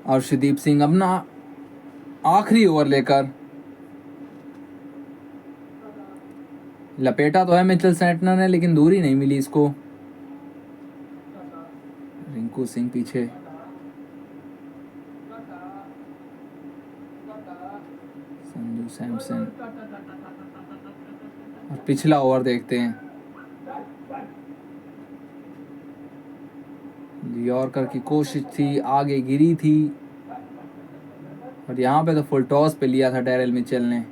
अर्शदीप सिंह अपना आखिरी ओवर लेकर लपेटा तो है मिचेल सेंटनर ने, लेकिन दूरी नहीं मिली इसको। रिंकू सिंह पीछे, संजू सैमसन। और पिछला ओवर देखते हैं, यॉर्कर की कोशिश थी, आगे गिरी थी, और यहाँ पे तो फुल टॉस पे लिया था डैरेल मिचेल ने।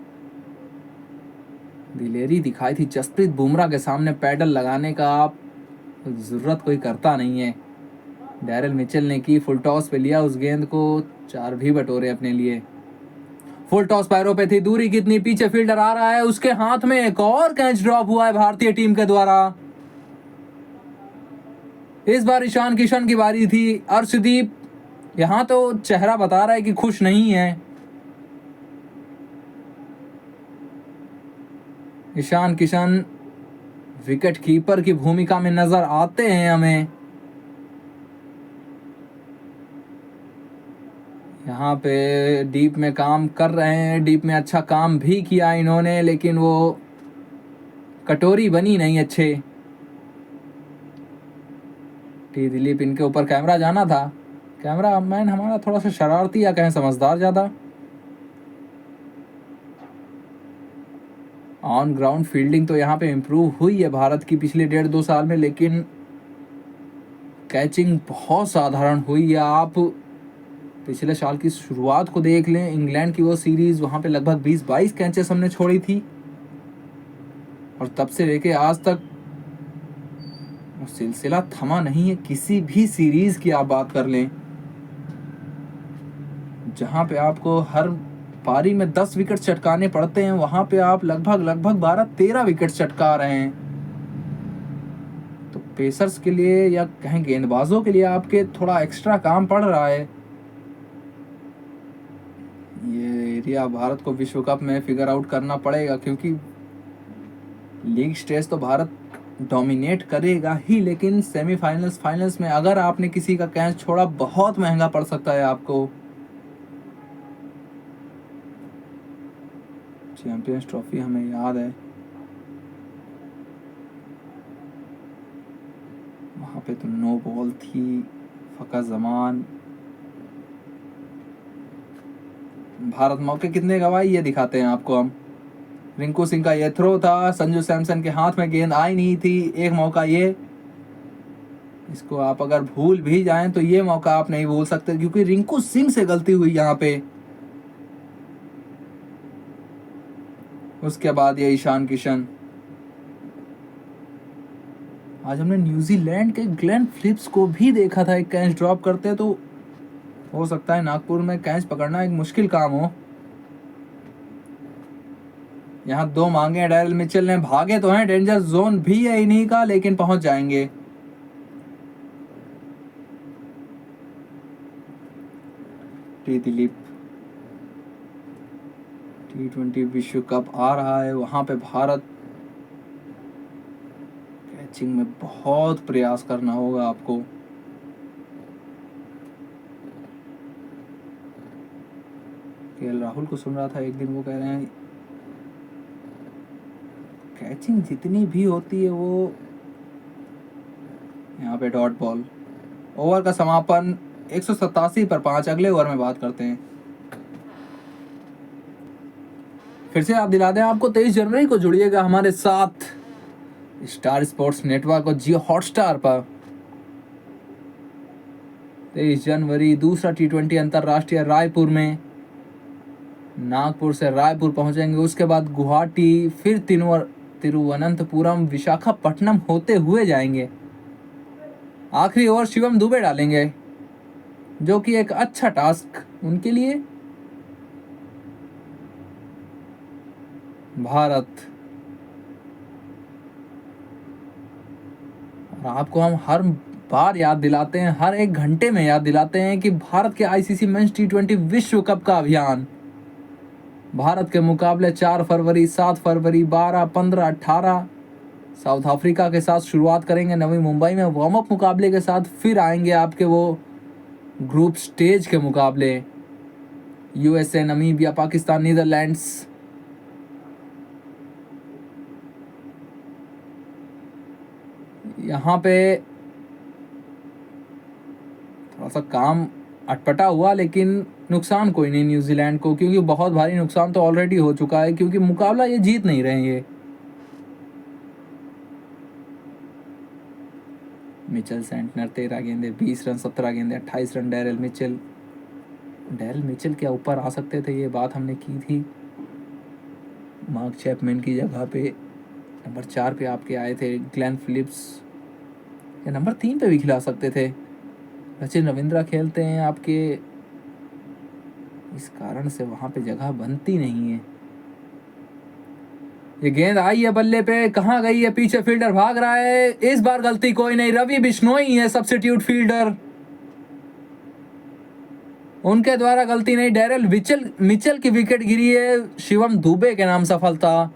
दिलेरी दिखाई थी जसप्रीत बुमराह के सामने पैडल लगाने का, आप ज़रूरत कोई करता नहीं है। डैरेल मिचेल ने की, फुल टॉस पे लिया उस गेंद को, 4 भी बटोरे अपने लिए। फुल टॉस पैरों पे थी, दूरी कितनी, पीछे फील्डर आ रहा है, उसके हाथ में एक और कैच ड्रॉप हुआ है भारतीय टीम के द्वारा। इस बार ईशान किशन की बारी थी। अर्शदीप यहां तो चेहरा बता रहा है कि खुश नहीं है। ईशान किशन विकेट कीपर की भूमिका में नजर आते हैं हमें। यहाँ पे डीप में काम कर रहे हैं, डीप में अच्छा काम भी किया इन्होंने, लेकिन वो कटोरी बनी नहीं अच्छे। टी दिलीप, इनके ऊपर कैमरा जाना था, कैमरा मैन हमारा थोड़ा सा शरारती या कहें समझदार ज़्यादा। ऑन ग्राउंड फील्डिंग तो यहाँ पे इम्प्रूव हुई है भारत की पिछले 1.5-2 साल में, लेकिन कैचिंग बहुत साधारण हुई है। आप पिछले साल की शुरुआत को देख लें, इंग्लैंड की वो सीरीज़, वहाँ पे लगभग 20-22 कैचेस हमने छोड़ी थी, और तब से लेके आज तक सिलसिला थमा नहीं है। किसी भी सीरीज़ की आप बात कर लें, जहाँ पे आपको हर पारी में 10 विकेट चटकाने पड़ते हैं, वहाँ पे आप लगभग 12-13 विकेट चटका रहे हैं। तो पेसर्स के लिए या कहें गेंदबाजों के लिए आपके थोड़ा एक्स्ट्रा काम पड़ रहा है। ये एरिया भारत को विश्व कप में फिगर आउट करना पड़ेगा, क्योंकि लीग स्टेज तो भारत डोमिनेट करेगा ही, लेकिन सेमीफाइनल्स, फाइनल्स में अगर आपने किसी का कैच छोड़ा, बहुत महंगा पड़ सकता है आपको। चैंपियंस ट्रॉफी हमें याद है, वहाँ पे तो नो बॉल थी, फका जमान। भारत मौके कितने गवाई ये दिखाते हैं आपको हम। रिंकू सिंह का ये थ्रो था, संजू सैमसन के हाथ में गेंद आई नहीं थी। एक मौका ये, इसको आप अगर भूल भी जाएं तो ये मौका आप नहीं भूल सकते, क्योंकि रिंकू सिंह से गलती हुई यहाँ पे। उसके बाद ये ईशान किशन। आज हमने न्यूजीलैंड के ग्लेन फिलिप्स को भी देखा था एक कैच ड्रॉप करते, तो हो सकता है नागपुर में कैच पकड़ना एक मुश्किल काम हो। यहाँ 2 मांगे हैं डैरेल मिचेल ने, भागे तो हैं, डेंजर जोन भी है इन्हीं का, लेकिन पहुंच जाएंगे। टी दिलीप, T20 विश्व कप आ रहा है, वहां पे भारत कैचिंग में बहुत प्रयास करना होगा आपको। केएल राहुल को सुन रहा था एक दिन, वो कह रहे हैं कैचिंग जितनी भी होती है वो, यहाँ पे डॉट बॉल। ओवर का समापन 187 पर 5। अगले ओवर में बात करते हैं। फिर से आप दिला दें आपको, 23 जनवरी को जुड़िएगा हमारे साथ स्टार स्पोर्ट्स नेटवर्क और जियो हॉटस्टार पर। 23 जनवरी दूसरा T20 अंतरराष्ट्रीय रायपुर में, नागपुर से रायपुर पहुंचेंगे, उसके बाद गुवाहाटी, फिर तिरुवनंतपुरम, विशाखापट्टनम होते हुए जाएंगे। आखिरी ओवर शिवम दुबे डालेंगे, जो कि एक अच्छा टास्क उनके लिए। भारत, और आपको हम हर बार याद दिलाते हैं, हर एक घंटे में याद दिलाते हैं कि भारत के ICC मेंस T20 विश्व कप का अभियान, भारत के मुकाबले 4 फरवरी, 7 फरवरी, 12, 15, 18 साउथ अफ्रीका के साथ शुरुआत करेंगे नवी मुंबई में वार्म अप मुकाबले के साथ। फिर आएंगे आपके वो ग्रुप स्टेज के मुकाबले यूएसए, नमीबिया, पाकिस्तान, नीदरलैंड्स। यहाँ पे थोड़ा सा काम अटपटा हुआ, लेकिन नुकसान कोई नहीं न्यूजीलैंड को, क्योंकि बहुत भारी नुकसान तो ऑलरेडी हो चुका है, क्योंकि मुकाबला ये जीत नहीं रहे ये। मिचेल सेंटनर 13 गेंदे 20 रन, 17 गेंदे 28 रन। डैरेल मिचेल क्या ऊपर आ सकते थे, ये बात हमने की थी। मार्क चैपमैन की जगह पे नंबर 4 पे आपके आए थे ग्लेन फिलिप्स, या नंबर 3 पे भी खिला सकते थे। सचिन रविंद्रा खेलते हैं आपके, इस कारण से वहां पे जगह बनती नहीं है। ये गेंद आई है बल्ले पे, कहाँ गई है, पीछे फील्डर भाग रहा है। इस बार गलती कोई नहीं, रवि बिश्नोई है सब्स्टिट्यूट फील्डर, उनके द्वारा गलती नहीं। डैरेल मिचेल की विकेट गिरी है, शिवम दुबे के नाम सफलता।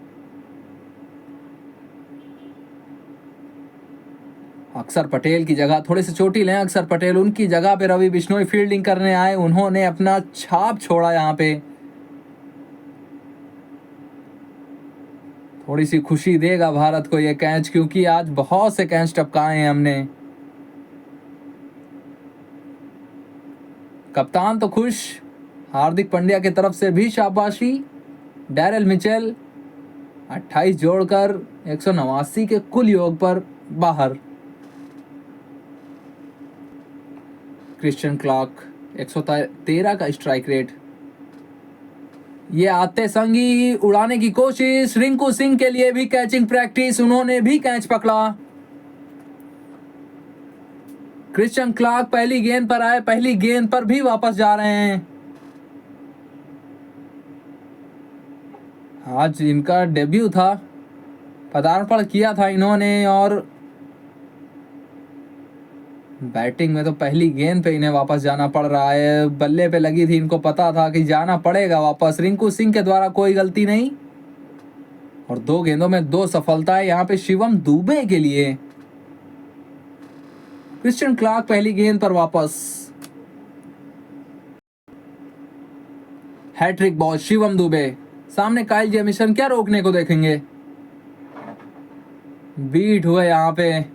अक्षर पटेल की जगह, थोड़े से चोटिल हैं अक्षर पटेल, उनकी जगह पे रवि बिश्नोई फील्डिंग करने आए, उन्होंने अपना छाप छोड़ा यहाँ पे। थोड़ी सी खुशी देगा भारत को ये कैच, क्योंकि आज बहुत से कैच टपकाए हैं हमने। कप्तान तो खुश, हार्दिक पांड्या की तरफ से भी शाबाशी। डैरेल मिचेल 28 जोड़कर 189 के कुल योग पर बाहर। क्रिश्चियन क्लार्क 113 का स्ट्राइक रेट। ये आते संग ही उड़ाने की कोशिश, रिंकू सिंह के लिए भी कैचिंग प्रैक्टिस, उन्होंने भी कैच पकड़ा। क्रिश्चियन क्लार्क पहली गेंद पर आए, पहली गेंद पर भी वापस जा रहे हैं। आज इनका डेब्यू था, पदार्पण किया था इन्होंने, और बैटिंग में तो पहली गेंद पे इन्हें वापस जाना पड़ रहा है। बल्ले पे लगी थी, इनको पता था कि जाना पड़ेगा वापस। रिंकू सिंह के द्वारा कोई गलती नहीं, और 2 गेंदों में 2 सफलताएं यहाँ पे शिवम दुबे के लिए। क्रिश्चियन क्लार्क पहली गेंद पर वापस। हैट्रिक बॉल शिवम दुबे, सामने काइल जेमिसन, क्या रोकने को देखेंगे। बीट हुए यहाँ पे,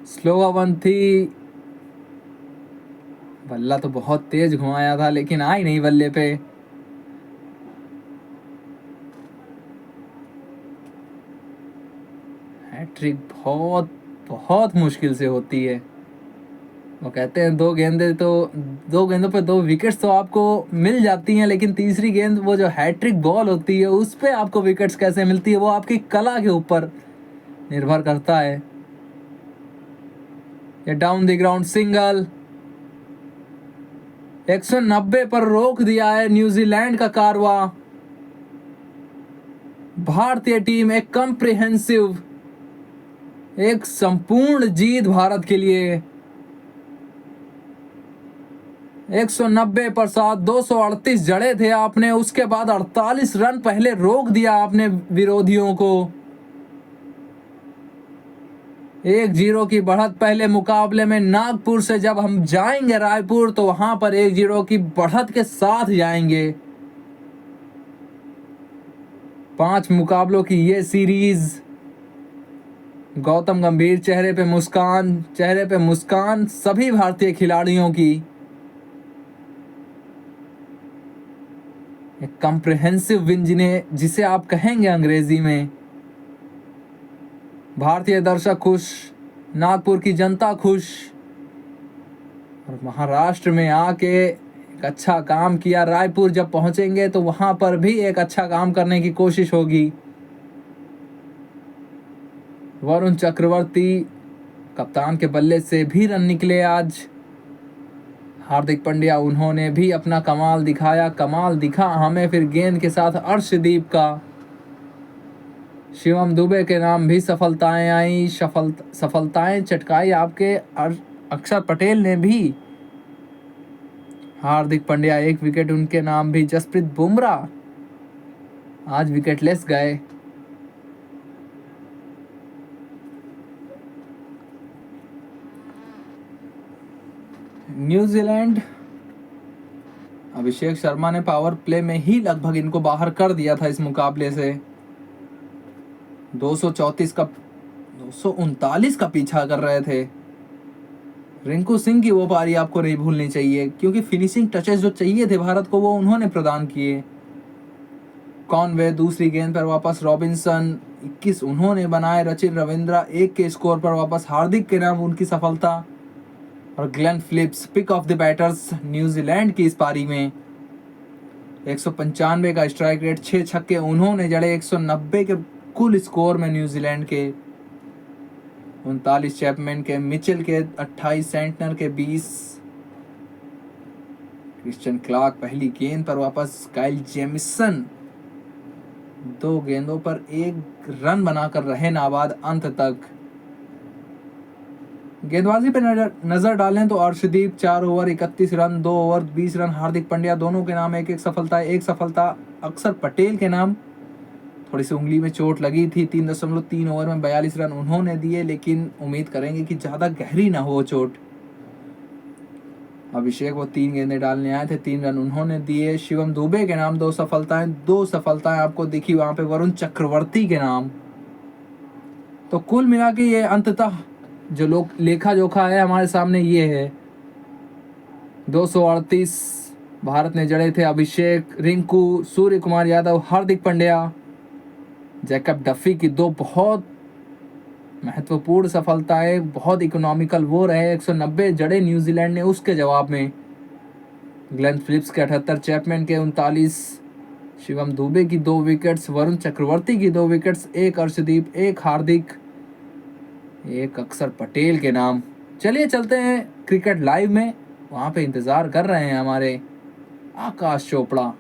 स्लो वन थी। बल्ला तो बहुत तेज घुमाया था, लेकिन आई नहीं बल्ले पे। हैट्रिक बहुत बहुत मुश्किल से होती है। वो कहते हैं 2 गेंदों पे 2 विकेट्स तो आपको मिल जाती हैं, लेकिन तीसरी गेंद, वो जो हैट्रिक बॉल होती है, उस पे आपको विकेट्स कैसे मिलती है, वो आपकी कला के ऊपर निर्भर करता है। ये डाउन द ग्राउंड सिंगल, 190 पर रोक दिया है न्यूजीलैंड का कारवा। भारतीय टीम एक कॉम्प्रिहेंसिव, एक संपूर्ण जीत भारत के लिए। 190 पर 7, 238 जड़े थे आपने, उसके बाद 48 रन पहले रोक दिया आपने विरोधियों को। 1-0 की बढ़त पहले मुकाबले में। नागपुर से जब हम जाएंगे रायपुर, तो वहां पर 1-0 की बढ़त के साथ जाएंगे। 5 मुकाबलों की ये सीरीज। गौतम गंभीर चेहरे पे मुस्कान सभी भारतीय खिलाड़ियों की। एक कॉम्प्रिहेंसिव विन जिसे आप कहेंगे अंग्रेजी में। भारतीय दर्शक खुश, नागपुर की जनता खुश, और महाराष्ट्र में आके एक अच्छा काम किया। रायपुर जब पहुंचेंगे तो वहां पर भी एक अच्छा काम करने की कोशिश होगी। वरुण चक्रवर्ती कप्तान के बल्ले से भी रन निकले आज। हार्दिक पांड्या, उन्होंने भी अपना कमाल दिखाया। कमाल दिखा हमें फिर गेंद के साथ अर्शदीप का। शिवम दुबे के नाम भी सफलताएं आई, सफलताएं चटकाई आपके अक्षर पटेल ने भी। हार्दिक पांड्या 1 विकेट उनके नाम भी। जसप्रीत बुमराह आज विकेटलेस गए। न्यूजीलैंड, अभिषेक शर्मा ने पावर प्ले में ही लगभग इनको बाहर कर दिया था इस मुकाबले से। 239 का पीछा कर रहे थे। रिंकू सिंह की वो पारी आपको नहीं भूलनी चाहिए, क्योंकि फिनिशिंग टचेस जो चाहिए थे भारत को वो उन्होंने प्रदान किए। कॉनवे दूसरी गेंद पर वापस, रॉबिन्सन 21 उन्होंने बनाए, रचिन रविंद्रा 1 के स्कोर पर वापस, हार्दिक के नाम उनकी सफलता, और Glenn Phillips pick of the batters New Zealand की इस पारी में। 195 का स्ट्राइक रेट, 6 छक्के उन्होंने जड़े, 190 के कुल स्कोर में न्यूजीलैंड के। 39 चैपमैन के, मिचेल के 28, सेंटनर के 20, क्रिश्चियन क्लार्क पहली गेंद पर वापस, काइल जेमिसन 2 गेंदों पर 1 रन बनाकर रहे नाबाद अंत तक। गेंदबाजी पे नजर डालें तो Arshdeep 4 over 31 run, 2 over 20 run, Hardik Pandya दोनों के नाम एक सफलता, अक्षर पटेल के नाम थोड़ी सी उंगली में चोट लगी थी, 3.3 ओवर में 42 रन उन्होंने दिए, लेकिन उम्मीद करेंगे कि ज़्यादा गहरी ना हो चोट। अभिषेक वो 3 गेंदें डालने आए थे, 3 रन उन्होंने दिए। शिवम दुबे के नाम 2 सफलताएं आपको दिखी वहां पे वरुण चक्रवर्ती के नाम। तो कुल मिला के ये अंततः जो लोग लेखा जोखा है हमारे सामने ये है, 238 भारत ने जड़े थे। अभिषेक, रिंकू, सूर्य कुमार यादव, हार्दिक पांड्या, जैकब डफी की 2 बहुत महत्वपूर्ण सफलताएं, बहुत इकोनॉमिकल वो रहे। 190 जड़े न्यूजीलैंड ने, उसके जवाब में ग्लेन फिलिप्स के 78, चैपमैन के 39, शिवम दुबे की 2 विकेट्स, वरुण चक्रवर्ती की 2 विकेट्स, 1 अर्शदीप, 1 हार्दिक, 1 अक्षर पटेल के नाम। चलिए चलते हैं क्रिकेट लाइव में, वहाँ पे इंतज़ार कर रहे हैं हमारे आकाश चोपड़ा।